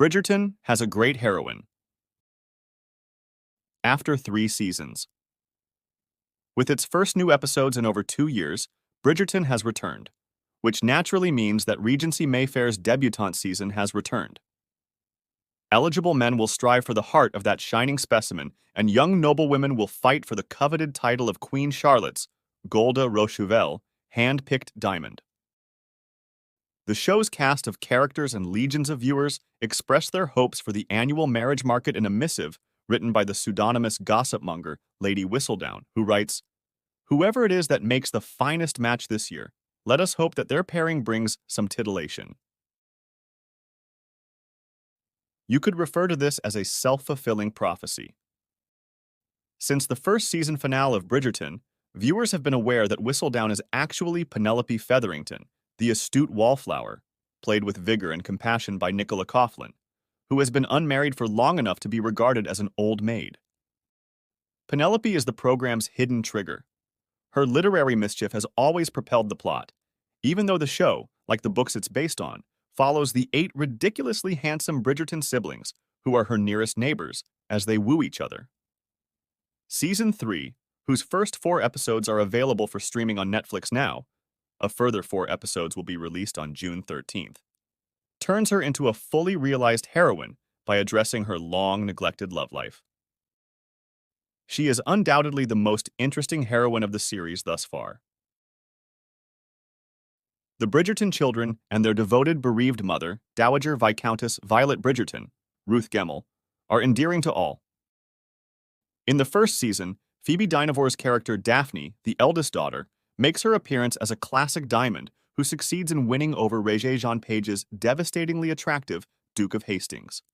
Bridgerton has a great heroine. After 3 seasons. With its first new episodes in over 2 years, Bridgerton has returned, which naturally means that Regency Mayfair's debutante season has returned. Eligible men will strive for the heart of that shining specimen, and young noblewomen will fight for the coveted title of Queen Charlotte's, Golda Rosheuvel, hand-picked diamond. The show's cast of characters and legions of viewers express their hopes for the annual marriage market in a missive written by the pseudonymous gossip monger Lady Whistledown, who writes, "Whoever it is that makes the finest match this year, let us hope that their pairing brings some titillation." You could refer to this as a self-fulfilling prophecy. Since the first season finale of Bridgerton, viewers have been aware that Whistledown is actually Penelope Featherington, the astute wallflower, played with vigor and compassion by Nicola Coughlan, who has been unmarried for long enough to be regarded as an old maid. Penelope is the program's hidden trigger. Her literary mischief has always propelled the plot, even though the show, like the books it's based on, follows the 8 ridiculously handsome Bridgerton siblings who are her nearest neighbors as they woo each other. Season 3, whose first 4 episodes are available for streaming on Netflix now, a further 4 episodes will be released on June 13th, turns her into a fully realized heroine by addressing her long-neglected love life. She is undoubtedly the most interesting heroine of the series thus far. The Bridgerton children and their devoted bereaved mother, Dowager Viscountess Violet Bridgerton, Ruth Gemmell, are endearing to all. In the first season, Phoebe Dynavor's character Daphne, the eldest daughter, makes her appearance as a classic diamond who succeeds in winning over Regé-Jean Page's devastatingly attractive Duke of Hastings.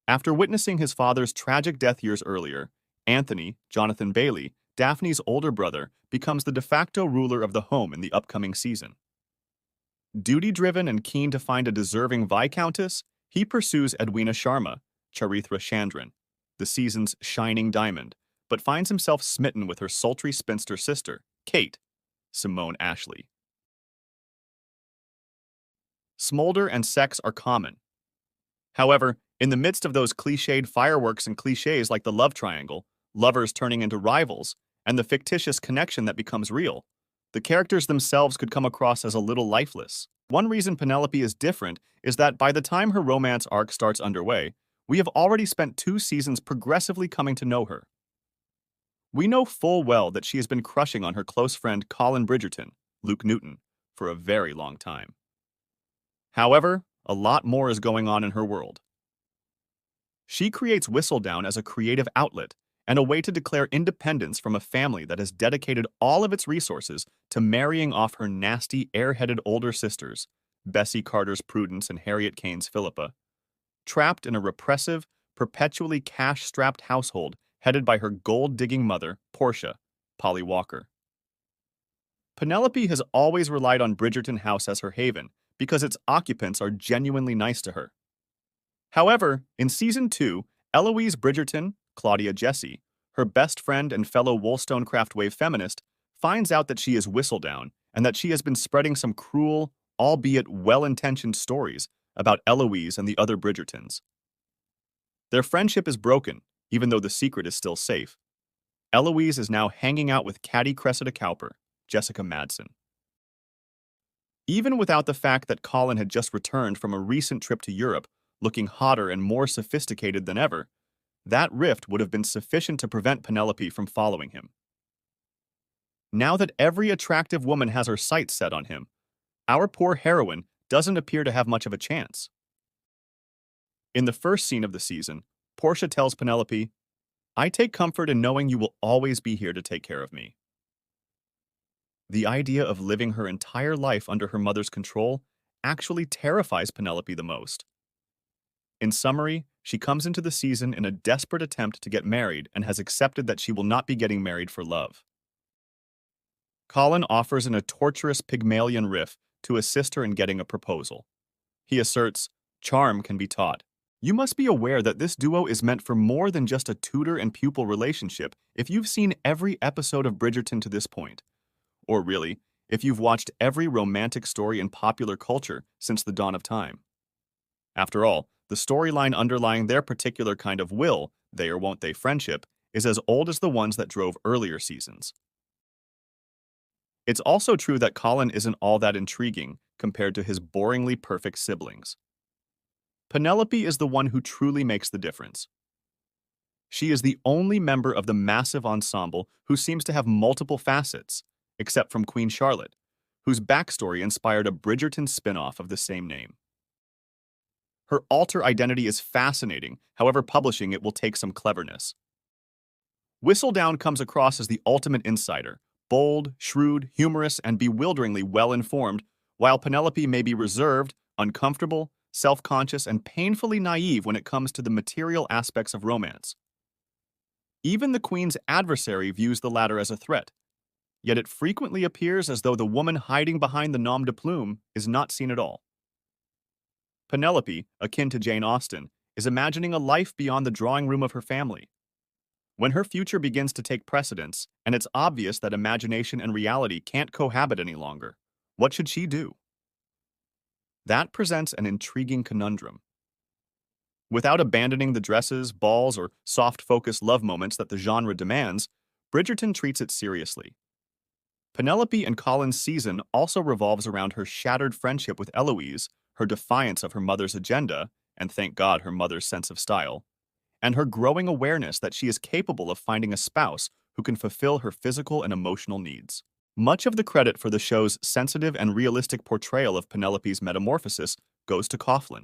After witnessing his father's tragic death years earlier, Anthony, Jonathan Bailey, Daphne's older brother, becomes the de facto ruler of the home in the upcoming season. Duty-driven and keen to find a deserving viscountess, he pursues Edwina Sharma, Charithra Chandran, the season's shining diamond, but finds himself smitten with her sultry spinster sister, Kate, Simone Ashley. Smolder and sex are common. However, in the midst of those cliched fireworks and cliches like the love triangle, lovers turning into rivals, and the fictitious connection that becomes real, the characters themselves could come across as a little lifeless. One reason Penelope is different is that by the time her romance arc starts underway, we have already spent 2 seasons progressively coming to know her. We know full well that she has been crushing on her close friend Colin Bridgerton, Luke Newton, for a very long time. However, a lot more is going on in her world. She creates Whistledown as a creative outlet and a way to declare independence from a family that has dedicated all of its resources to marrying off her nasty, airheaded older sisters, Bessie Carter's Prudence and Harriet Kane's Philippa, trapped in a repressive, perpetually cash-strapped household headed by her gold-digging mother, Portia, Polly Walker. Penelope has always relied on Bridgerton House as her haven because its occupants are genuinely nice to her. However, in Season 2, Eloise Bridgerton, Claudia Jessie, her best friend and fellow Wollstonecraft Wave feminist, finds out that she is Whistledown and that she has been spreading some cruel, albeit well-intentioned stories about Eloise and the other Bridgertons. Their friendship is broken, even though the secret is still safe. Eloise is now hanging out with catty Cressida Cowper, Jessica Madsen. Even without the fact that Colin had just returned from a recent trip to Europe, looking hotter and more sophisticated than ever, that rift would have been sufficient to prevent Penelope from following him. Now that every attractive woman has her sights set on him, our poor heroine doesn't appear to have much of a chance. In the first scene of the season, Portia tells Penelope, "I take comfort in knowing you will always be here to take care of me." The idea of living her entire life under her mother's control actually terrifies Penelope the most. In summary, she comes into the season in a desperate attempt to get married and has accepted that she will not be getting married for love. Colin offers in a torturous Pygmalion riff to assist her in getting a proposal. He asserts, "Charm can be taught. You must be aware that this duo is meant for more than just a tutor and pupil relationship if you've seen every episode of Bridgerton to this point. Or really, if you've watched every romantic story in popular culture since the dawn of time. After all, The storyline underlying their particular kind of will, they or won't they friendship, is as old as the ones that drove earlier seasons. It's also true that Colin isn't all that intriguing compared to his boringly perfect siblings. Penelope is the one who truly makes the difference. She is the only member of the massive ensemble who seems to have multiple facets, except from Queen Charlotte, whose backstory inspired a Bridgerton spin-off of the same name. Her alter identity is fascinating, however publishing it will take some cleverness. Whistledown comes across as the ultimate insider, bold, shrewd, humorous, and bewilderingly well-informed, while Penelope may be reserved, uncomfortable, self-conscious, and painfully naive when it comes to the material aspects of romance. Even the Queen's adversary views the latter as a threat, yet it frequently appears as though the woman hiding behind the nom de plume is not seen at all. Penelope, akin to Jane Austen, is imagining a life beyond the drawing room of her family. When her future begins to take precedence, and it's obvious that imagination and reality can't cohabit any longer, what should she do? That presents an intriguing conundrum. Without abandoning the dresses, balls, or soft-focus love moments that the genre demands, Bridgerton treats it seriously. Penelope and Colin's season also revolves around her shattered friendship with Eloise, her defiance of her mother's agenda, and thank God her mother's sense of style, and her growing awareness that she is capable of finding a spouse who can fulfill her physical and emotional needs. Much of the credit for the show's sensitive and realistic portrayal of Penelope's metamorphosis goes to Coughlin.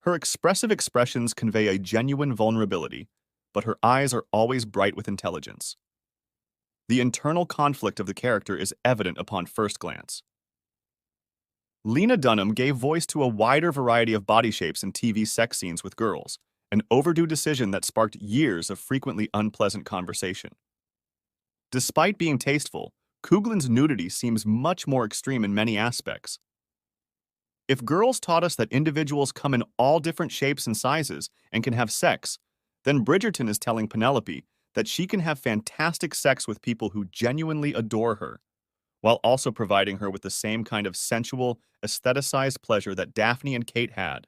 Her expressive expressions convey a genuine vulnerability, but her eyes are always bright with intelligence. The internal conflict of the character is evident upon first glance. Lena Dunham gave voice to a wider variety of body shapes in TV sex scenes with girls, an overdue decision that sparked years of frequently unpleasant conversation. Despite being tasteful, Coughlин's nudity seems much more extreme in many aspects. If girls taught us that individuals come in all different shapes and sizes and can have sex, then Bridgerton is telling Penelope that she can have fantastic sex with people who genuinely adore her, while also providing her with the same kind of sensual, aestheticized pleasure that Daphne and Kate had.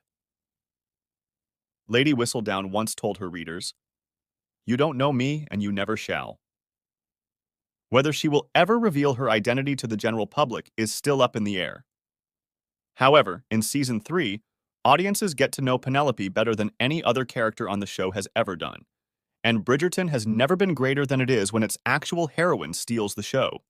Lady Whistledown once told her readers, "You don't know me, and you never shall." Whether she will ever reveal her identity to the general public is still up in the air. However, in Season 3, audiences get to know Penelope better than any other character on the show has ever done, and Bridgerton has never been greater than it is when its actual heroine steals the show.